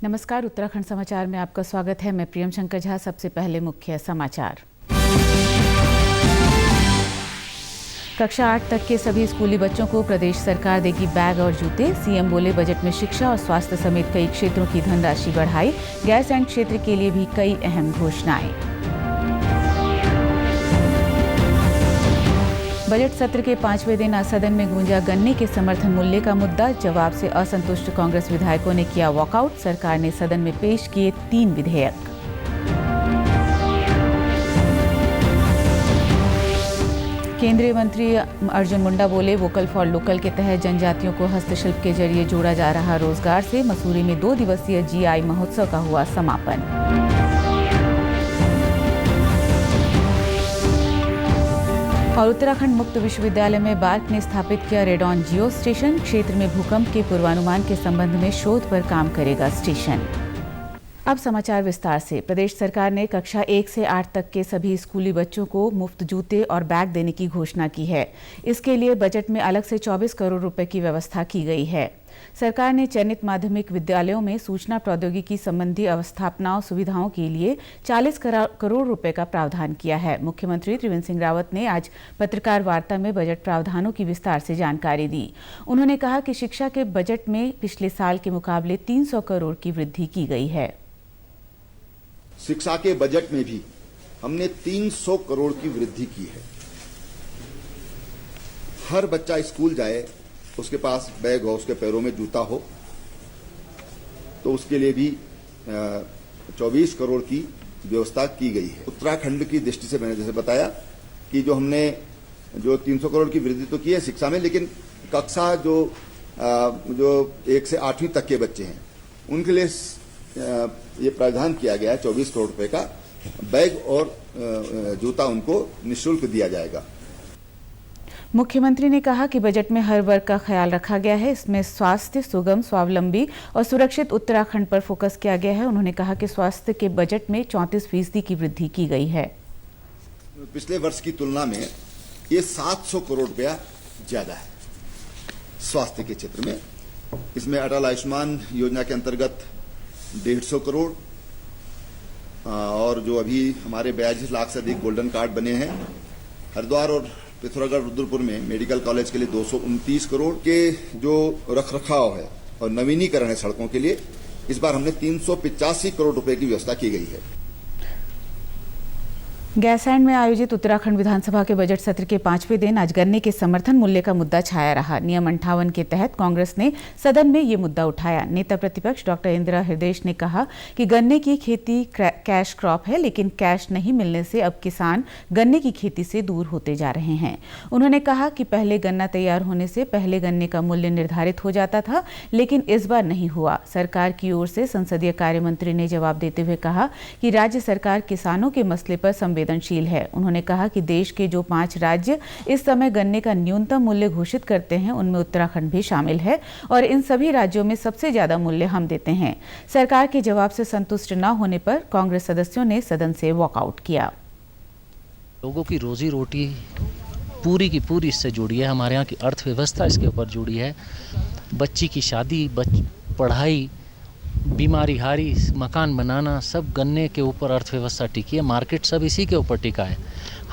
नमस्कार, उत्तराखंड समाचार में आपका स्वागत है। मैं प्रियम शंकर झा। सबसे पहले मुख्य समाचार। कक्षा 8 तक के सभी स्कूली बच्चों को प्रदेश सरकार देगी बैग और जूते। सीएम बोले, बजट में शिक्षा और स्वास्थ्य समेत कई क्षेत्रों की धनराशि बढ़ाई। गैरसैंण क्षेत्र के लिए भी कई अहम घोषणाएं। बजट सत्र के 5वें दिन आज सदन में गूंजा गन्ने के समर्थन मूल्य का मुद्दा। जवाब से असंतुष्ट कांग्रेस विधायकों ने किया वॉकआउट। सरकार ने सदन में पेश किए 3 विधेयक। केंद्रीय मंत्री अर्जुन मुंडा बोले, वोकल फॉर लोकल के तहत जनजातियों को हस्तशिल्प के जरिए जोड़ा जा रहा रोजगार से। मसूरी में 2 दिवसीय जीआई महोत्सव का हुआ समापन। और उत्तराखंड मुक्त विश्वविद्यालय में बार्क ने स्थापित किया रेडॉन जियो स्टेशन। क्षेत्र में भूकंप के पूर्वानुमान के संबंध में शोध पर काम करेगा स्टेशन। अब समाचार विस्तार से। प्रदेश सरकार ने कक्षा 1 से 8 तक के सभी स्कूली बच्चों को मुफ्त जूते और बैग देने की घोषणा की है। इसके लिए बजट में अलग से 24 करोड़ रुपए की व्यवस्था की गई है। सरकार ने चयनित माध्यमिक विद्यालयों में सूचना प्रौद्योगिकी संबंधी अवस्थापनाओं सुविधाओं के लिए 40 करोड़ रुपए का प्रावधान किया है। मुख्यमंत्री त्रिवेंद्र सिंह रावत ने आज पत्रकार वार्ता में बजट प्रावधानों की विस्तार से जानकारी दी। उन्होंने कहा कि शिक्षा के बजट में पिछले साल के मुकाबले 300 करोड़ की वृद्धि की गई है। शिक्षा के बजट में भी हमने 300 करोड़ की वृद्धि की है। हर बच्चा स्कूल जाए, उसके पास बैग हो, उसके पैरों में जूता हो, तो उसके लिए भी 24 करोड़ की व्यवस्था की गई है। उत्तराखंड की दृष्टि से मैंने जैसे बताया कि हमने 300 करोड़ की वृद्धि तो की है शिक्षा में, लेकिन कक्षा जो 1 से 8वीं तक के बच्चे हैं उनके लिए ये प्रावधान किया गया है 24 करोड़ रुपए का। बैग और जूता उनको निःशुल्क दिया जाएगा। मुख्यमंत्री ने कहा कि बजट में हर वर्ग का ख्याल रखा गया है। इसमें स्वास्थ्य, सुगम, स्वावलंबी और सुरक्षित उत्तराखंड पर फोकस किया गया है। उन्होंने कहा कि स्वास्थ्य के बजट में 34% की वृद्धि की गई है। पिछले वर्ष की तुलना में ये 700 करोड़ रुपया ज्यादा है स्वास्थ्य के क्षेत्र में। इसमें अटल आयुष्मान योजना के अंतर्गत 150 करोड़ और जो अभी हमारे 42 लाख से अधिक गोल्डन कार्ड बने हैं। हरिद्वार और पिथौरागढ़ रुद्रपुर में मेडिकल कॉलेज के लिए 229 करोड़ के जो रखरखाव है और नवीनीकरण है सड़कों के लिए, इस बार हमने 385 करोड़ रुपए की व्यवस्था की गई है। गैरसैंण में आयोजित उत्तराखंड विधानसभा के बजट सत्र के 5वें दिन आज गन्ने के समर्थन मूल्य का मुद्दा छाया रहा। नियम 58 के तहत कांग्रेस ने सदन में ये मुद्दा उठाया। नेता प्रतिपक्ष डॉक्टर इंदिरा हृदयेश ने कहा कि गन्ने की खेती कैश क्रॉप है, लेकिन कैश नहीं मिलने से अब किसान गन्ने की खेती से दूर होते जा रहे हैं। उन्होंने कहा कि पहले गन्ना तैयार होने से पहले गन्ने का मूल्य निर्धारित हो जाता था, लेकिन इस बार नहीं हुआ। सरकार की ओर से संसदीय कार्य मंत्री ने जवाब देते हुए कहा कि राज्य सरकार किसानों के मसले पर संवेदनशील है। उन्होंने कहा कि देश के जो 5 राज्य इस समय गन्ने का न्यूनतम मूल्य घोषित करते हैं, उनमें उत्तराखंड भी शामिल है और इन सभी राज्यों में सबसे ज्यादा मूल्य हम देते हैं। सरकार के जवाब से संतुष्ट न होने पर कांग्रेस सदस्यों ने सदन से वॉकआउट किया। लोगों की रोजी रोटी पूरी की पूरी इससे जुड़ी है। हमारे यहाँ की अर्थव्यवस्था इसके ऊपर जुड़ी है। बच्ची की शादी, पढ़ाई, बीमारी हारी, मकान बनाना, सब गन्ने के ऊपर अर्थव्यवस्था टिकी है। मार्केट सब इसी के ऊपर टिका है।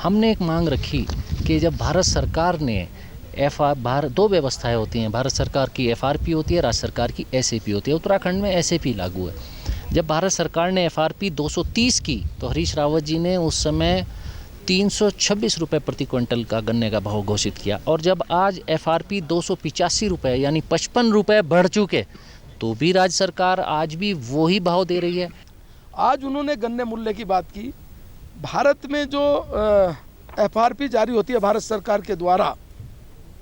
हमने एक मांग रखी कि जब भारत सरकार ने दो व्यवस्थाएं होती हैं, भारत सरकार की FRP होती है, राज्य सरकार की SAP होती है। उत्तराखंड में SAP लागू है। जब भारत सरकार ने FRP 230 की तो हरीश रावत जी ने उस समय 326 रुपये प्रति क्विंटल का गन्ने का भाव घोषित किया, और जब आज FRP 285 रुपये यानी 55 रुपये बढ़ चुके, तो भी राज्य सरकार आज भी वही भाव दे रही है। आज उन्होंने गन्ने मूल्य की बात की। भारत में जो FRP जारी होती है भारत सरकार के द्वारा,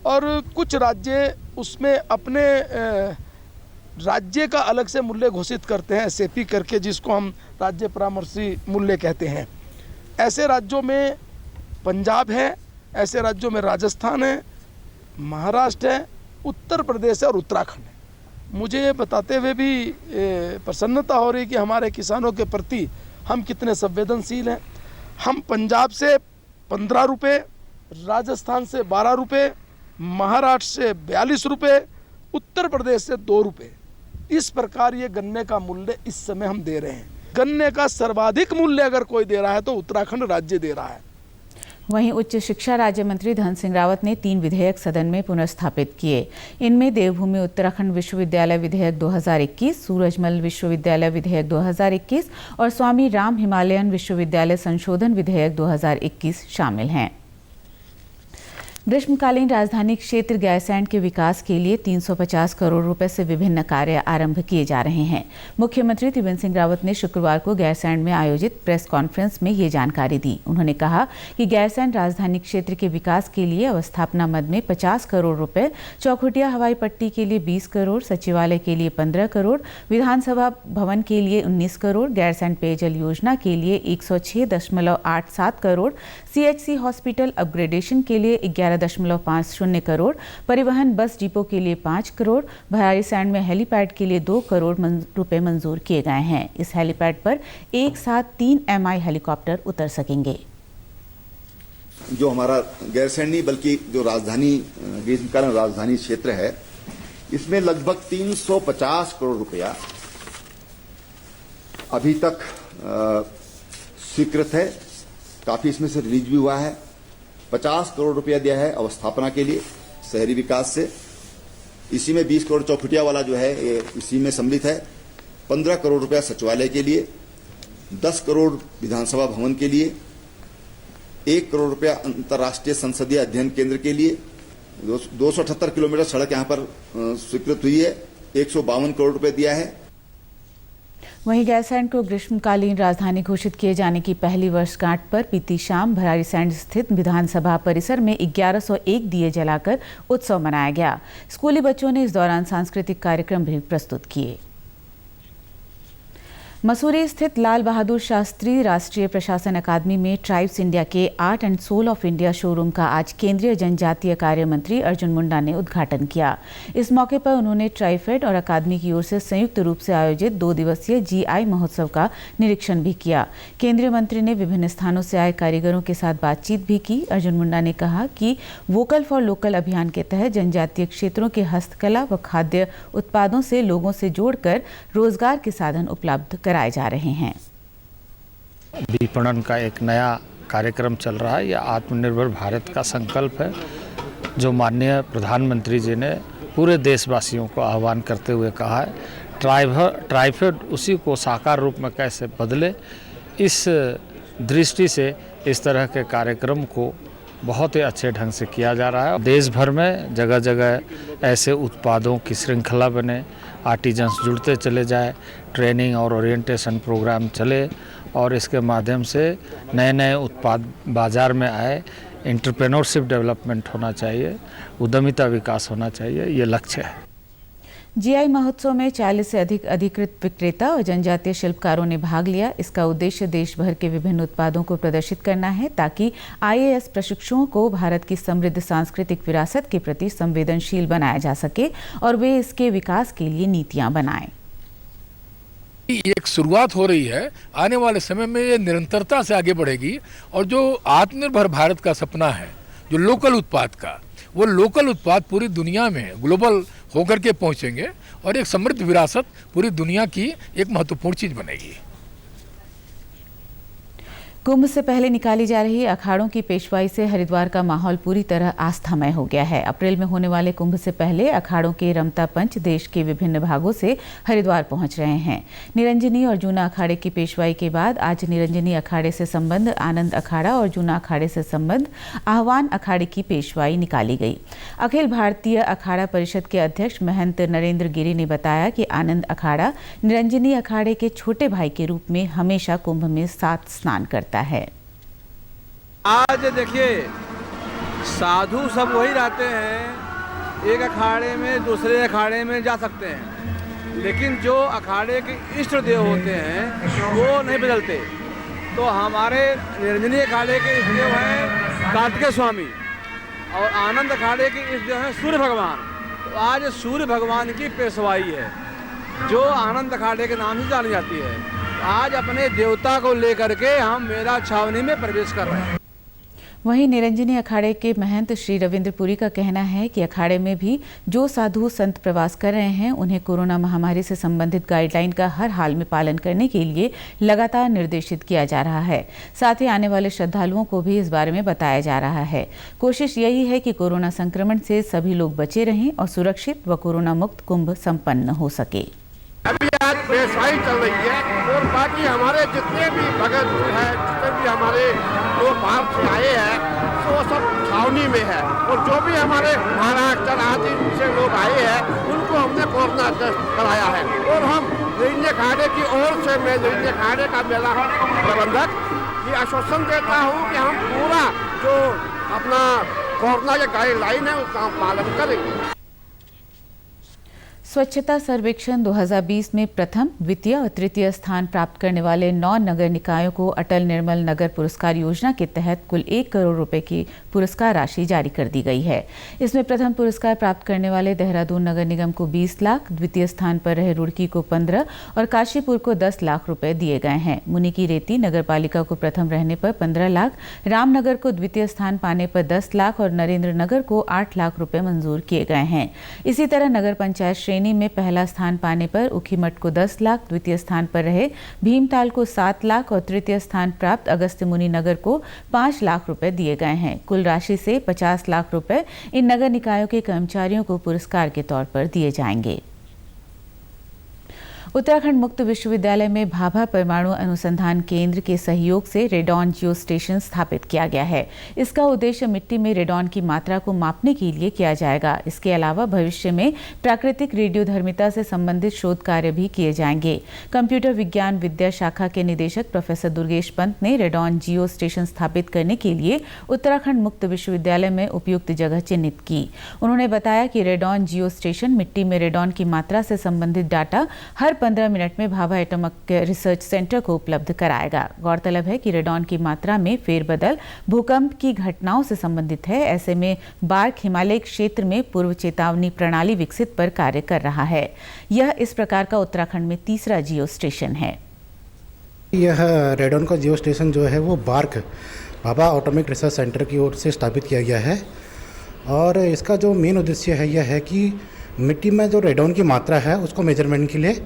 और कुछ राज्य उसमें अपने राज्य का अलग से मूल्य घोषित करते हैं, SAP करके, जिसको हम राज्य परामर्शी मूल्य कहते हैं। ऐसे राज्यों में पंजाब है, ऐसे राज्यों में राजस्थान है, महाराष्ट्र है, उत्तर प्रदेश है और उत्तराखंड है। मुझे ये बताते हुए भी प्रसन्नता हो रही कि हमारे किसानों के प्रति हम कितने संवेदनशील हैं। हम पंजाब से 15 रुपये, राजस्थान से 12 रुपये, महाराष्ट्र से 42 रुपये, उत्तर प्रदेश से 2 रुपये, इस प्रकार ये गन्ने का मूल्य इस समय हम दे रहे हैं। गन्ने का सर्वाधिक मूल्य अगर कोई दे रहा है तो उत्तराखंड राज्य दे रहा है। वहीं उच्च शिक्षा राज्य मंत्री धन सिंह रावत ने 3 विधेयक सदन में पुनर्स्थापित किए। इनमें देवभूमि उत्तराखंड विश्वविद्यालय विधेयक 2021, सूरजमल विश्वविद्यालय विधेयक 2021 और स्वामी राम हिमालयन विश्वविद्यालय संशोधन विधेयक 2021 शामिल हैं। ग्रीष्मकालीन राजधानी क्षेत्र गैरसैंण के विकास के लिए 350 करोड़ रुपए से विभिन्न कार्य आरंभ किए जा रहे हैं। मुख्यमंत्री त्रिवेंद्र सिंह रावत ने शुक्रवार को गैरसैंण में आयोजित प्रेस कॉन्फ्रेंस में ये जानकारी दी। उन्होंने कहा कि गैरसैंण राजधानी क्षेत्र के विकास के लिए अवस्थापना मद में 50 करोड़ रुपए, चौखुटिया हवाई पट्टी के लिए 20 करोड़, सचिवालय के लिए 15 करोड़, विधानसभा भवन के लिए 19 करोड़, गैरसैंण पेयजल योजना के लिए 106.87 करोड़, CHC हॉस्पिटल अपग्रेडेशन के लिए 11.50 करोड़, परिवहन बस डिपो के लिए 5 करोड़, भराड़ीसैंण में हेलीपैड के लिए 2 करोड़ रुपए मंजूर किए गए हैं। इस हेलीपैड पर एक साथ 3 MI हेलीकॉप्टर उतर सकेंगे। जो हमारा गैरसैंण नहीं बल्कि जो राजधानी ग्रीष्मकालीन राजधानी क्षेत्र है, इसमें लगभग 350 करोड़ रुपया अभी तक स्वीकृत है। काफी इसमें से रिलीज भी हुआ है। 50 करोड़ रुपया दिया है अवस्थापना के लिए शहरी विकास से। इसी में 20 करोड़ चौखुटिया वाला जो है ये इसी में सम्मिलित है। 15 करोड़ रुपया सचिवालय के लिए, 10 करोड़ विधानसभा भवन के लिए, 1 करोड़ रुपया अंतर्राष्ट्रीय संसदीय अध्ययन केंद्र के लिए, 278 किलोमीटर सड़क यहां पर स्वीकृत हुई है, 152 करोड़ रुपए दिया है। वहीं गैरसैंण को ग्रीष्मकालीन राजधानी घोषित किए जाने की पहली वर्षगांठ पर बीती शाम भराड़ीसैंण स्थित विधानसभा परिसर में 1101 दिए जलाकर उत्सव मनाया गया। स्कूली बच्चों ने इस दौरान सांस्कृतिक कार्यक्रम भी प्रस्तुत किए। मसूरी स्थित लाल बहादुर शास्त्री राष्ट्रीय प्रशासन अकादमी में ट्राइब्स इंडिया के art and soul of India showroom का आज केंद्रीय जनजातीय कार्य मंत्री अर्जुन मुंडा ने उद्घाटन किया। इस मौके पर उन्होंने ट्राइफेड और अकादमी की ओर से संयुक्त रूप से आयोजित 2 दिवसीय GI महोत्सव का निरीक्षण भी किया। केंद्रीय मंत्री ने विभिन्न स्थानों से आए कारीगरों के साथ बातचीत भी की। अर्जुन मुंडा ने कहा कि वोकल फॉर लोकल अभियान के तहत जनजातीय क्षेत्रों के हस्तकला व खाद्य उत्पादों से लोगों से जोड़कर रोजगार के साधन उपलब्ध कराए जा रहे हैं। विपणन का एक नया कार्यक्रम चल रहा है। यह आत्मनिर्भर भारत का संकल्प है जो माननीय प्रधानमंत्री जी ने पूरे देशवासियों को आह्वान करते हुए कहा है। ट्राइफेड उसी को साकार रूप में कैसे बदले, इस दृष्टि से इस तरह के कार्यक्रम को बहुत ही अच्छे ढंग से किया जा रहा है। देश भर में जगह जगह ऐसे उत्पादों की श्रृंखला बने, आर्टिजन्स जुड़ते चले जाए, ट्रेनिंग और ओरिएंटेशन प्रोग्राम चले और इसके माध्यम से नए नए उत्पाद बाज़ार में आए। एंटरप्रेन्योरशिप डेवलपमेंट होना चाहिए, उद्यमिता विकास होना चाहिए, ये लक्ष्य है। GI महोत्सव में 40 से अधिक अधिकृत विक्रेता और जनजातीय शिल्पकारों ने भाग लिया। इसका उद्देश्य देश भर के विभिन्न उत्पादों को प्रदर्शित करना है ताकि IAS प्रशिक्षुओं को भारत की समृद्ध सांस्कृतिक विरासत के प्रति संवेदनशील बनाया जा सके और वे इसके विकास के लिए नीतियां बनाएं। एक शुरुआत हो रही है, आने वाले समय में ये निरंतरता से आगे बढ़ेगी और जो आत्मनिर्भर भारत का सपना है, जो लोकल उत्पाद का, वो लोकल उत्पाद पूरी दुनिया में ग्लोबल होकर के पहुंचेंगे और एक समृद्ध विरासत पूरी दुनिया की एक महत्वपूर्ण चीज बनेगी। कुंभ से पहले निकाली जा रही अखाड़ों की पेशवाई से हरिद्वार का माहौल पूरी तरह आस्थामय हो गया है। अप्रैल में होने वाले कुंभ से पहले अखाड़ों के रमता पंच देश के विभिन्न भागों से हरिद्वार पहुंच रहे हैं। निरंजनी और जूना अखाड़े की पेशवाई के बाद आज निरंजनी अखाड़े से संबंध आनंद अखाड़ा और जूना अखाड़े से संबंध आह्वान अखाड़े की पेशवाई निकाली गई। अखिल भारतीय अखाड़ा परिषद के अध्यक्ष महंत नरेंद्र गिरी ने बताया कि आनंद अखाड़ा निरंजनी अखाड़े के छोटे भाई के रूप में हमेशा कुंभ में साथ स्नान करता है। आज देखिए, साधु सब वही रहते हैं, एक अखाड़े में दूसरे अखाड़े में जा सकते हैं, लेकिन जो अखाड़े के इष्ट देव होते हैं वो नहीं बदलते। तो हमारे निरंजनी अखाड़े के इष्ट देव हैं कार्तिकेय स्वामी और आनंद अखाड़े के इष्ट देव हैं सूर्य भगवान। तो आज सूर्य भगवान की पेशवाई है जो आनंद अखाड़े के नाम से जानी जाती है। आज अपने देवता को लेकर के हम मेरा छावनी में प्रवेश कर रहे हैं। वहीं निरंजनी अखाड़े के महंत श्री रविंद्रपुरी का कहना है कि अखाड़े में भी जो साधु संत प्रवास कर रहे हैं उन्हें कोरोना महामारी से संबंधित गाइडलाइन का हर हाल में पालन करने के लिए लगातार निर्देशित किया जा रहा है। साथ ही आने वाले श्रद्धालुओं को भी इस बारे में बताया जा रहा है। कोशिश यही है कि कोरोना संक्रमण से सभी लोग बचे रहें और सुरक्षित व कोरोना मुक्त कुंभ संपन्न हो सके। अभी आज पेशवाई चल रही है और बाकी हमारे जितने भी भगत हैं, जितने भी हमारे लोग बाहर से आए हैं, तो वो सब छावनी में है। और जो भी हमारे महाराष्ट्र आदि से लोग आए हैं उनको हमने कोरोना टेस्ट कराया है। और हम निरंजनी अखाड़े की ओर से, मैं निरंजनी अखाड़े का मेला प्रबंधक ये आश्वासन देता हूँ कि हम पूरा जो अपना कोरोना के गाइडलाइन है उसका हम पालन करेंगे। स्वच्छता सर्वेक्षण 2020 में प्रथम, द्वितीय और तृतीय स्थान प्राप्त करने वाले 9 नगर निकायों को अटल निर्मल नगर पुरस्कार योजना के तहत कुल 1 करोड़ रुपए की पुरस्कार राशि जारी कर दी गई है। इसमें प्रथम पुरस्कार प्राप्त करने वाले देहरादून नगर निगम को 20 लाख, द्वितीय स्थान पर रहे रुड़की को 15 और काशीपुर को 10 लाख रुपए दिए गए हैं। मुनि की रेती नगर पालिका को प्रथम रहने पर 15 लाख, रामनगर को द्वितीय स्थान पाने पर 10 लाख और नरेंद्र नगर को 8 लाख रुपए मंजूर किए गए हैं। इसी तरह नगर पंचायत श्रेणी में पहला स्थान पाने पर उखीमठ को 10 लाख, द्वितीय स्थान पर रहे भीमताल को 7 लाख और तृतीय स्थान प्राप्त अगस्त्य मुनि नगर को 5 लाख रुपए दिए गए हैं। कुल राशि से 50 लाख रुपए इन नगर निकायों के कर्मचारियों को पुरस्कार के तौर पर दिए जाएंगे। उत्तराखंड मुक्त विश्वविद्यालय में भाभा परमाणु अनुसंधान केंद्र के सहयोग से रेडॉन जियो स्टेशन स्थापित किया गया है। इसका उद्देश्य मिट्टी में रेडॉन की मात्रा को मापने के लिए किया जाएगा। इसके अलावा भविष्य में प्राकृतिक रेडियोधर्मिता से संबंधित शोध कार्य भी किए जाएंगे। कंप्यूटर विज्ञान विद्या शाखा के निदेशक प्रोफेसर दुर्गेश पंत ने रेडॉन जियो स्टेशन स्थापित करने के लिए उत्तराखंड मुक्त विश्वविद्यालय में उपयुक्त जगह चिन्हित की। उन्होंने बताया कि रेडॉन जियो स्टेशन मिट्टी में रेडॉन की मात्रा से संबंधित डाटा हर 15 मिनट में भाभा एटॉमिक रिसर्च सेंटर को उपलब्ध कराएगा। गौरतलब है कि रेडॉन की मात्रा में फेरबदल भूकंप की घटनाओं से संबंधित है। ऐसे में बार्क हिमालय क्षेत्र में पूर्व चेतावनी प्रणाली विकसित पर कार्य कर रहा है। यह इस प्रकार का उत्तराखंड में तीसरा जियो स्टेशन है। यह रेडॉन का जियो स्टेशन जो है वो BARC Bhabha atomic research centre की ओर से स्थापित किया गया है और इसका जो मेन उद्देश्य है यह है कि मिट्टी में जो रेडॉन की मात्रा है उसको मेजरमेंट के लिए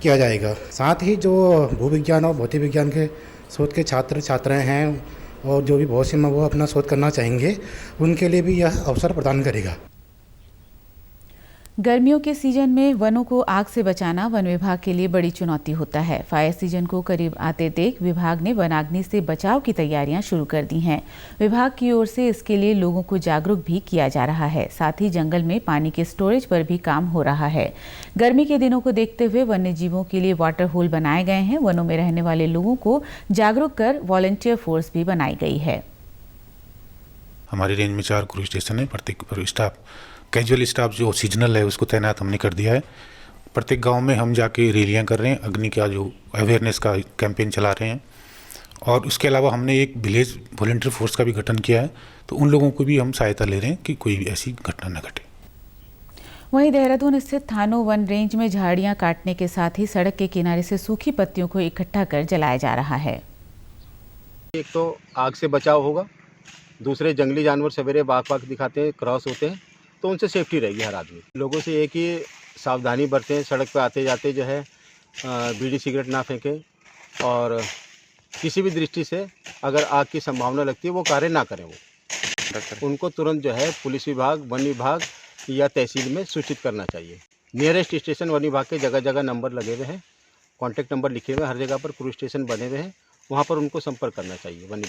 किया जाएगा। साथ ही जो भूविज्ञान और भौतिक विज्ञान के शोध के छात्र छात्राएं हैं और जो भी भविष्य में वो अपना शोध करना चाहेंगे उनके लिए भी यह अवसर प्रदान करेगा। गर्मियों के सीजन में वनों को आग से बचाना वन विभाग के लिए बड़ी चुनौती होता है। फायर सीजन को करीब आते देख विभाग ने वनाग्नि से बचाव की तैयारियां शुरू कर दी हैं। विभाग की ओर से इसके लिए लोगों को जागरूक भी किया जा रहा है। साथ ही जंगल में पानी के स्टोरेज पर भी काम हो रहा है। गर्मी के दिनों को देखते हुए वन्य जीवों के लिए वाटर होल बनाए गए हैं। वनों में रहने वाले लोगों को जागरूक कर वॉलंटियर फोर्स भी बनाई गई है। हमारी रेंज में 4 क्रू स्टेशन है। प्रत्येक स्टाफ कैजुअल स्टाफ जो सीजनल है उसको तैनात हमने कर दिया है। प्रत्येक गांव में हम जाके रैलियां कर रहे हैं, अग्नि का जो अवेयरनेस का कैंपेन चला रहे हैं और उसके अलावा हमने एक विलेज वॉलंटियर फोर्स का भी गठन किया है। तो उन लोगों को भी हम सहायता ले रहे हैं कि कोई भी ऐसी घटना न घटे। वहीं देहरादून स्थित थानो वन रेंज में झाड़ियां काटने के साथ ही सड़क के किनारे से सूखी पत्तियों को इकट्ठा कर जलाया जा रहा है। एक तो आग से बचाव होगा, दूसरे जंगली जानवर सवेरे बाग दिखाते हैं, क्रॉस होते हैं, तो उनसे सेफ्टी रहेगी हर आदमी। लोगों से एक ही सावधानी बरतें, सड़क पर आते जाते जो है बीड़ी सिगरेट ना फेंकें और किसी भी दृष्टि से अगर आग की संभावना लगती है वो कार्य ना करें। वो उनको तुरंत जो है पुलिस विभाग, वन विभाग या तहसील में सूचित करना चाहिए। नियरेस्ट स्टेशन वन विभाग के जगह जगह नंबर लगे हुए हैं, कॉन्टैक्ट नंबर लिखे हुए हैं, हर जगह पर क्रू स्टेशन बने हुए हैं, वहाँ पर उनको संपर्क करना चाहिए। वन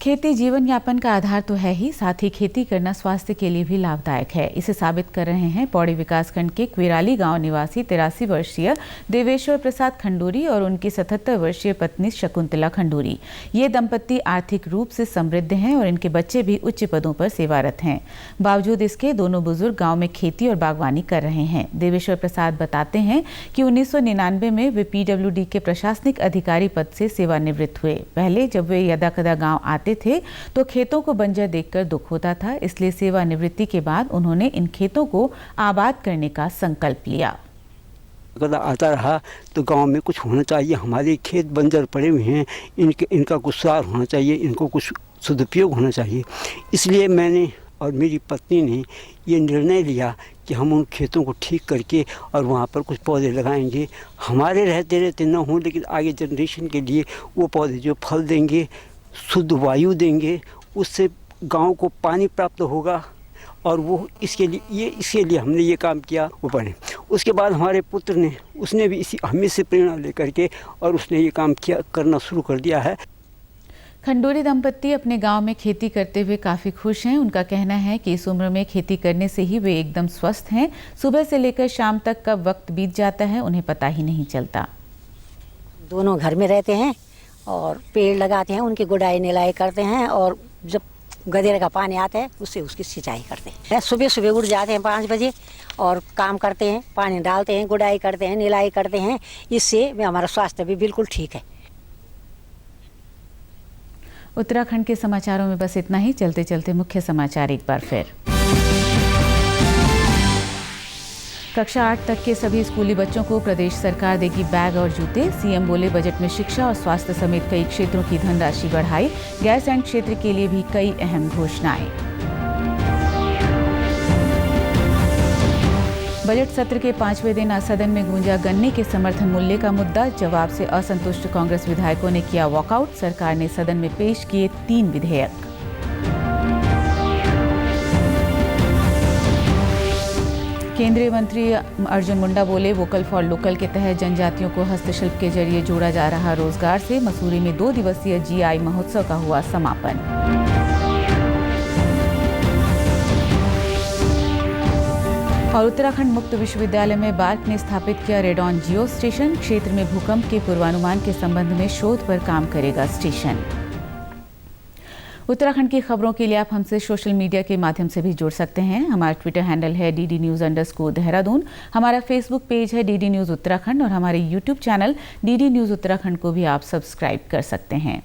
खेती जीवन यापन का आधार तो है ही, साथ ही खेती करना स्वास्थ्य के लिए भी लाभदायक है। इसे साबित कर रहे हैं पौड़ी विकासखंड के क्विराली गांव निवासी 83 वर्षीय देवेश्वर प्रसाद खंडूरी और उनकी 77 वर्षीय पत्नी शकुंतला खंडूरी। ये दंपत्ति आर्थिक रूप से समृद्ध हैं और इनके बच्चे भी उच्च पदों पर सेवारत हैं। बावजूद इसके दोनों बुजुर्ग गाँव में खेती और बागवानी कर रहे हैं। देवेश्वर प्रसाद बताते हैं कि 1999 में वे PWD के प्रशासनिक अधिकारी पद से सेवानिवृत्त हुए। पहले जब वे यदाकदा गाँव आते थे तो खेतों को बंजर देखकर दुख होता था, इसलिए सेवानिवृत्ति के बाद उन्होंने इन खेतों को आबाद करने का संकल्प लिया। अगर आता रहा तो गांव में कुछ होना चाहिए, हमारे खेत बंजर पड़े हुए हैं, इनका कुछ सुधार होना चाहिए, इनको कुछ सदुपयोग होना चाहिए। इसलिए मैंने और मेरी पत्नी ने ये निर्णय लिया कि हम उन खेतों को ठीक करके और वहाँ पर कुछ पौधे लगाएंगे। हमारे रहते रहते न हों, लेकिन आगे जनरेशन के लिए वो पौधे जो फल देंगे, शुद्ध वायु देंगे, उससे गांव को पानी प्राप्त होगा। और वो इसके लिए हमने ये काम किया। वो पढ़े, उसके बाद हमारे पुत्र ने, उसने भी हमें से प्रेरणा लेकर के और उसने ये काम करना शुरू कर दिया है। खंडूरी दंपत्ति अपने गांव में खेती करते हुए काफ़ी खुश हैं। उनका कहना है कि इस उम्र में खेती करने से ही वे एकदम स्वस्थ हैं। सुबह से लेकर शाम तक कब वक्त बीत जाता है उन्हें पता ही नहीं चलता। दोनों घर में रहते हैं और पेड़ लगाते हैं, उनकी गुड़ाई निलाई करते हैं और जब गदेरे का पानी आता है उससे उसकी सिंचाई करते हैं। सुबह सुबह उठ जाते हैं 5 बजे और काम करते हैं, पानी डालते हैं, गुड़ाई करते हैं, निलाई करते हैं। इससे हमारा स्वास्थ्य भी बिल्कुल ठीक है। उत्तराखंड के समाचारों में बस इतना ही। चलते चलते मुख्य समाचार एक बार फिर। कक्षा 8 तक के सभी स्कूली बच्चों को प्रदेश सरकार देगी बैग और जूते। सीएम बोले बजट में शिक्षा और स्वास्थ्य समेत कई क्षेत्रों की धनराशि बढ़ाई। गैरसैंण क्षेत्र के लिए भी कई अहम घोषणाएं। बजट सत्र के 5वें दिन आज सदन में गूंजा गन्ने के समर्थन मूल्य का मुद्दा। जवाब से असंतुष्ट कांग्रेस विधायकों ने किया वॉकआउट। सरकार ने सदन में पेश किए 3 विधेयक। केंद्रीय मंत्री अर्जुन मुंडा बोले वोकल फॉर लोकल के तहत जनजातियों को हस्तशिल्प के जरिए जोड़ा जा रहा रोजगार से। मसूरी में 2 दिवसीय जीआई महोत्सव का हुआ समापन। और उत्तराखंड मुक्त विश्वविद्यालय में बार्क ने स्थापित किया रेडॉन जियो स्टेशन। क्षेत्र में भूकंप के पूर्वानुमान के संबंध में शोध पर काम करेगा स्टेशन। उत्तराखंड की खबरों के लिए आप हमसे सोशल मीडिया के माध्यम से भी जुड़ सकते हैं। हमारा ट्विटर हैंडल है DD News_देहरादून। हमारा फेसबुक पेज है DD News उत्तराखंड और हमारे YouTube channel DD News Uttarakhand को भी आप सब्सक्राइब कर सकते हैं।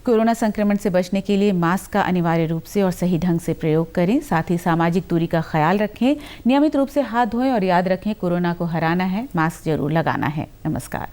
कोरोना संक्रमण से बचने के लिए मास्क का अनिवार्य रूप से और सही ढंग से प्रयोग करें। साथ ही सामाजिक दूरी का ख्याल रखें। नियमित रूप से हाथ धोएं और याद रखें कोरोना को हराना है, मास्क जरूर लगाना है। नमस्कार।